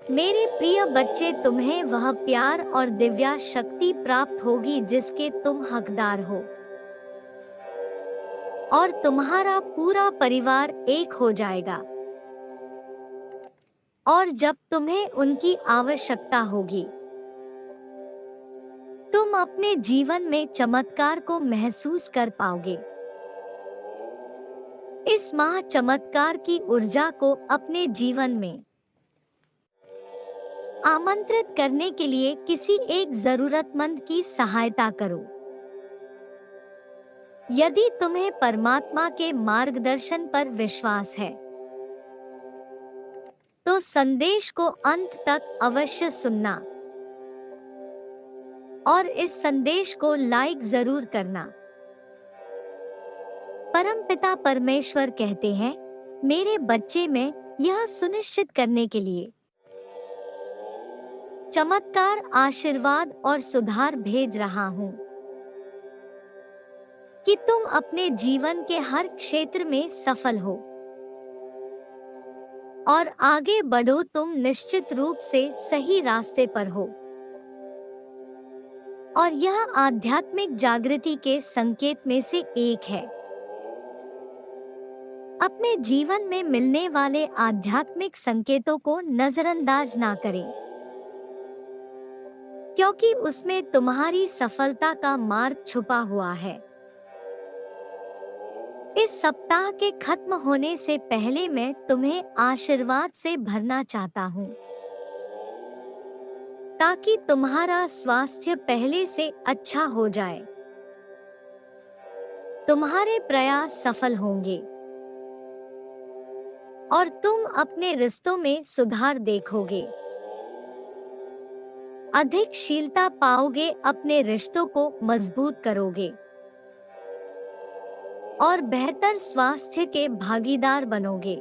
मेरे प्रिय बच्चे, तुम्हें वह प्यार और दिव्या शक्ति प्राप्त होगी जिसके तुम हकदार हो, और तुम्हारा पूरा परिवार एक हो जाएगा। और जब तुम्हें उनकी आवश्यकता होगी, तुम अपने जीवन में चमत्कार को महसूस कर पाओगे। इस माह चमत्कार की ऊर्जा को अपने जीवन में आमंत्रित करने के लिए किसी एक जरूरतमंद की सहायता करो। यदि तुम्हें परमात्मा के मार्गदर्शन पर विश्वास है, तो संदेश को अंत तक अवश्य सुनना और इस संदेश को लाइक जरूर करना। परमपिता परमेश्वर कहते हैं, मेरे बच्चे, मैं यह सुनिश्चित करने के लिए चमत्कार, आशीर्वाद और सुधार भेज रहा हूँ कि तुम अपने जीवन के हर क्षेत्र में सफल हो और आगे बढ़ो। तुम निश्चित रूप से सही रास्ते पर हो और यह आध्यात्मिक जागृति के संकेत में से एक है। अपने जीवन में मिलने वाले आध्यात्मिक संकेतों को नजरअंदाज ना करें, क्योंकि उसमें तुम्हारी सफलता का मार्ग छुपा हुआ है। इस सप्ताह के खत्म होने से पहले मैं तुम्हें आशीर्वाद से भरना चाहता हूँ, ताकि तुम्हारा स्वास्थ्य पहले से अच्छा हो जाए। तुम्हारे प्रयास सफल होंगे और तुम अपने रिश्तों में सुधार देखोगे। अधिक शीलता पाओगे, अपने रिश्तों को मजबूत करोगे और बेहतर स्वास्थ्य के भागीदार बनोगे।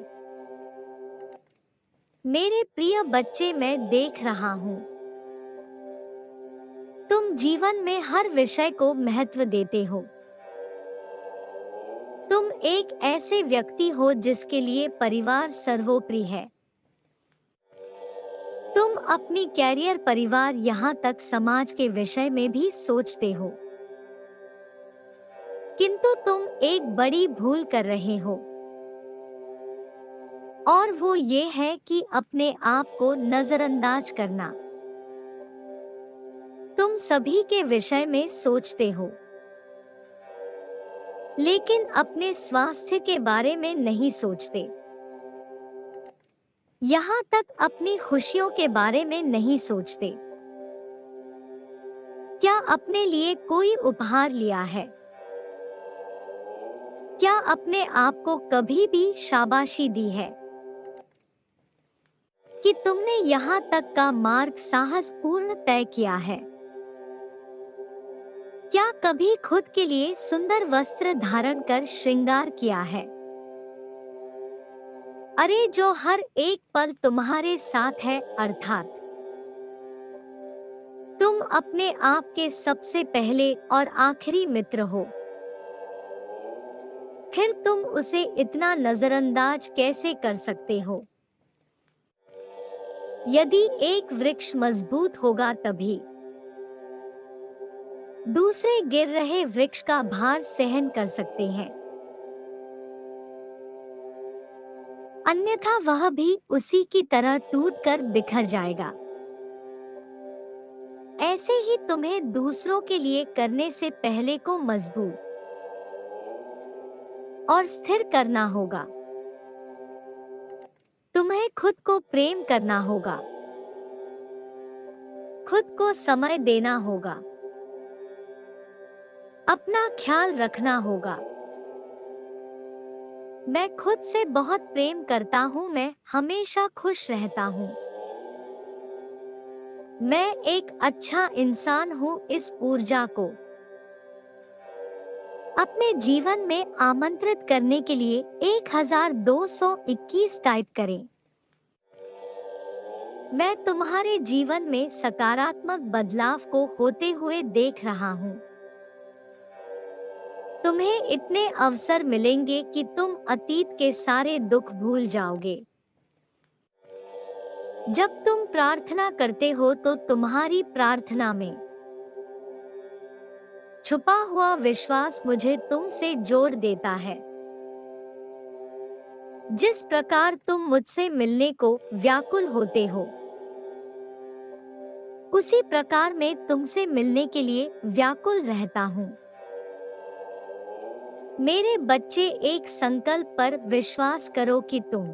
मेरे प्रिय बच्चे, मैं देख रहा हूँ तुम जीवन में हर विषय को महत्व देते हो। तुम एक ऐसे व्यक्ति हो जिसके लिए परिवार सर्वोपरि है। तुम अपनी कैरियर, परिवार, यहाँ तक समाज के विषय में भी सोचते हो, किंतु तुम एक बड़ी भूल कर रहे हो, और वो ये है कि अपने आप को नजरअंदाज करना। तुम सभी के विषय में सोचते हो, लेकिन अपने स्वास्थ्य के बारे में नहीं सोचते। यहाँ तक अपनी खुशियों के बारे में नहीं सोचते। क्या अपने लिए कोई उपहार लिया है? क्या अपने आप को कभी भी शाबाशी दी है कि तुमने यहाँ तक का मार्ग साहसपूर्ण तय किया है? क्या कभी खुद के लिए सुंदर वस्त्र धारण कर श्रृंगार किया है? अरे, जो हर एक पल तुम्हारे साथ है, अर्थात तुम अपने आप के सबसे पहले और आखिरी मित्र हो। फिर तुम उसे इतना नजरअंदाज कैसे कर सकते हो? यदि एक वृक्ष मजबूत होगा तभी दूसरे गिर रहे वृक्ष का भार सहन कर सकते हैं, अन्यथा वह भी उसी की तरह टूटकर बिखर जाएगा। ऐसे ही तुम्हें दूसरों के लिए करने से पहले को मजबूत और स्थिर करना होगा। तुम्हें खुद को प्रेम करना होगा, खुद को समय देना होगा, अपना ख्याल रखना होगा। मैं खुद से बहुत प्रेम करता हूँ, मैं हमेशा खुश रहता हूँ, मैं एक अच्छा इंसान हूँ। इस ऊर्जा को अपने जीवन में आमंत्रित करने के लिए 1221 टाइप करें। मैं तुम्हारे जीवन में सकारात्मक बदलाव को होते हुए देख रहा हूँ। तुम्हें इतने अवसर मिलेंगे कि तुम अतीत के सारे दुख भूल जाओगे। जब तुम प्रार्थना करते हो तो तुम्हारी प्रार्थना में छुपा हुआ विश्वास मुझे तुमसे जोड़ देता है। जिस प्रकार तुम मुझसे मिलने को व्याकुल होते हो, उसी प्रकार मैं तुमसे मिलने के लिए व्याकुल रहता हूँ। मेरे बच्चे, एक संकल्प पर विश्वास करो कि तुम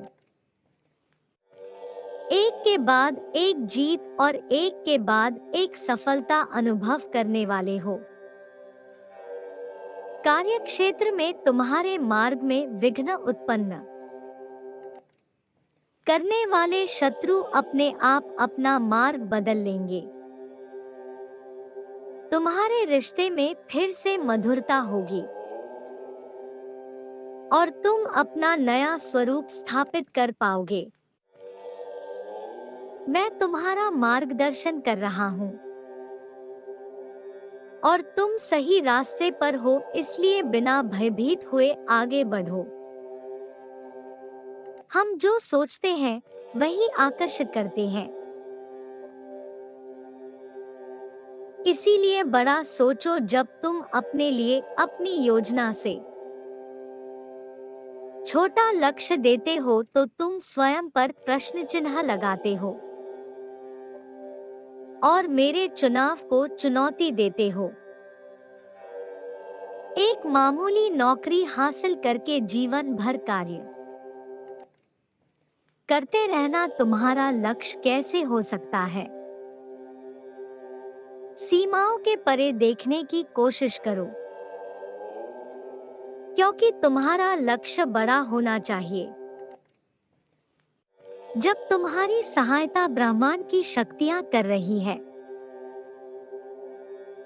एक के बाद एक जीत और एक के बाद एक सफलता अनुभव करने वाले हो। कार्यक्षेत्र में तुम्हारे मार्ग में विघ्न उत्पन्न करने वाले शत्रु अपने आप अपना मार्ग बदल लेंगे। तुम्हारे रिश्ते में फिर से मधुरता होगी और तुम अपना नया स्वरूप स्थापित कर पाओगे। मैं तुम्हारा मार्गदर्शन कर रहा हूँ और तुम सही रास्ते पर हो, इसलिए बिना भयभीत हुए आगे बढ़ो। हम जो सोचते हैं वही आकर्षित करते हैं, इसीलिए बड़ा सोचो। जब तुम अपने लिए अपनी योजना से छोटा लक्ष्य देते हो तो तुम स्वयं पर प्रश्न चिन्ह लगाते हो और मेरे चुनाव को चुनौती देते हो। एक मामूली नौकरी हासिल करके जीवन भर कार्य करते रहना तुम्हारा लक्ष्य कैसे हो सकता है? सीमाओं के परे देखने की कोशिश करो, क्योंकि तुम्हारा लक्ष्य बड़ा होना चाहिए। जब तुम्हारी सहायता ब्रह्मांड की शक्तियां कर रही है,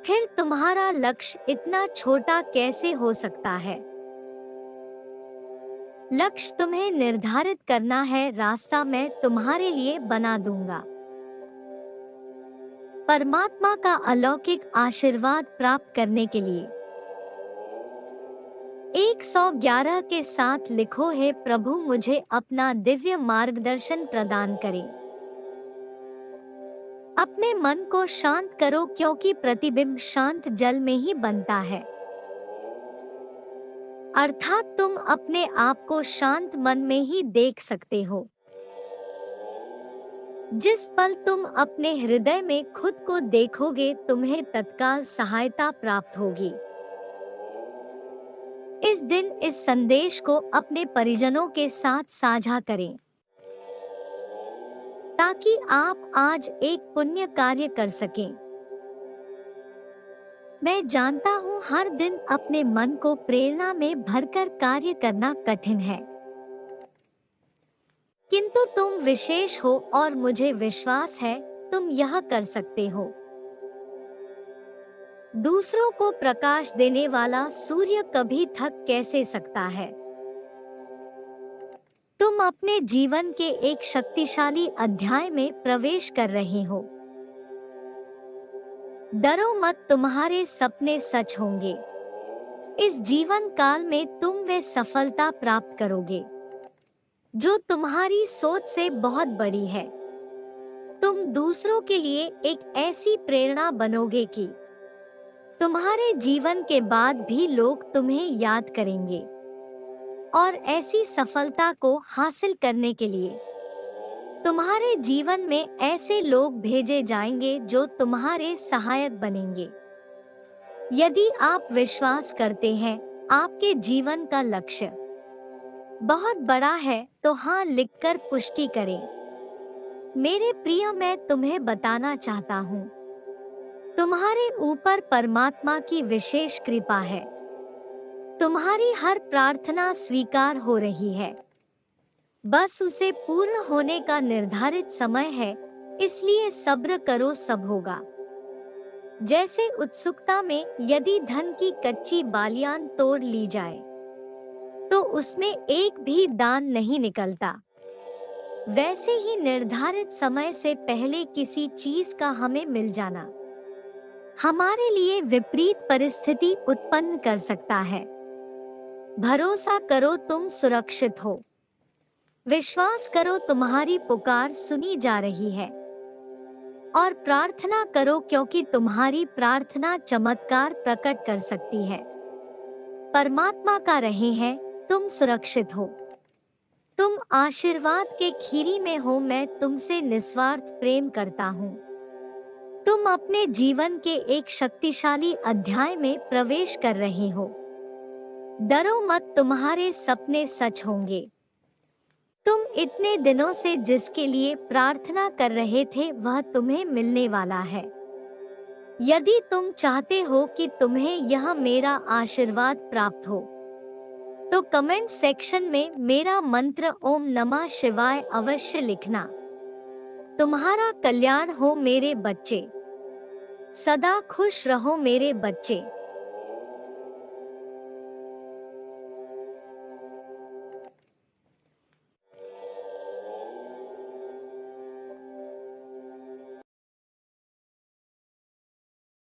फिर तुम्हारा लक्ष्य इतना छोटा कैसे हो सकता है? लक्ष्य तुम्हें निर्धारित करना है, रास्ता मैं तुम्हारे लिए बना दूंगा। परमात्मा का अलौकिक आशीर्वाद प्राप्त करने के लिए 111 के साथ लिखो, हे प्रभु मुझे अपना दिव्य मार्गदर्शन प्रदान करें। अपने मन को शांत करो, क्योंकि प्रतिबिंब शांत जल में ही बनता है। अर्थात तुम अपने आप को शांत मन में ही देख सकते हो। जिस पल तुम अपने हृदय में खुद को देखोगे, तुम्हें तत्काल सहायता प्राप्त होगी। इस दिन इस संदेश को अपने परिजनों के साथ साझा करें, ताकि आप आज एक पुण्य कार्य कर सकें। मैं जानता हूँ हर दिन अपने मन को प्रेरणा में भरकर कार्य करना कठिन है, किंतु तुम विशेष हो और मुझे विश्वास है तुम यह कर सकते हो। दूसरों को प्रकाश देने वाला सूर्य कभी थक कैसे सकता है? तुम अपने जीवन के एक शक्तिशाली अध्याय में प्रवेश कर रहे हो। डरो मत, तुम्हारे सपने सच होंगे। इस जीवन काल में तुम वे सफलता प्राप्त करोगे जो तुम्हारी सोच से बहुत बड़ी है। तुम दूसरों के लिए एक ऐसी प्रेरणा बनोगे कि तुम्हारे जीवन के बाद भी लोग तुम्हें याद करेंगे और ऐसी सफलता को हासिल करने के लिए तुम्हारे जीवन में ऐसे लोग भेजे जाएंगे जो तुम्हारे सहायक बनेंगे। यदि आप विश्वास करते हैं आपके जीवन का लक्ष्य बहुत बड़ा है तो हाँ लिखकर पुष्टि करें। मेरे प्रिय, मैं तुम्हें बताना चाहता हूँ, तुम्हारे ऊपर परमात्मा की विशेष कृपा है। तुम्हारी हर प्रार्थना स्वीकार हो रही है, बस उसे पूर्ण होने का निर्धारित समय है, इसलिए सब्र करो, सब होगा। जैसे उत्सुकता में यदि धन की कच्ची बालियां तोड़ ली जाए तो उसमें एक भी दान नहीं निकलता, वैसे ही निर्धारित समय से पहले किसी चीज का हमें मिल जाना हमारे लिए विपरीत परिस्थिति उत्पन्न कर सकता है। भरोसा करो, तुम सुरक्षित हो। विश्वास करो तुम्हारी पुकार सुनी जा रही है और प्रार्थना करो क्योंकि तुम्हारी प्रार्थना चमत्कार प्रकट कर सकती है। परमात्मा का रहे हैं, तुम सुरक्षित हो। तुम आशीर्वाद के खीरी में हो। मैं तुमसे निस्वार्थ प्रेम करता हूँ। तुम अपने जीवन के एक शक्तिशाली अध्याय में प्रवेश कर रहे हो। डरो मत, तुम्हारे सपने सच होंगे। तुम इतने दिनों से जिसके लिए प्रार्थना कर रहे थे वह तुम्हें मिलने वाला है। यदि तुम चाहते हो कि तुम्हें यह मेरा आशीर्वाद प्राप्त हो तो कमेंट सेक्शन में मेरा मंत्र ओम नमः शिवाय अवश्य लिखना। तुम्हारा कल्याण हो मेरे बच्चे। सदा खुश रहो मेरे बच्चे।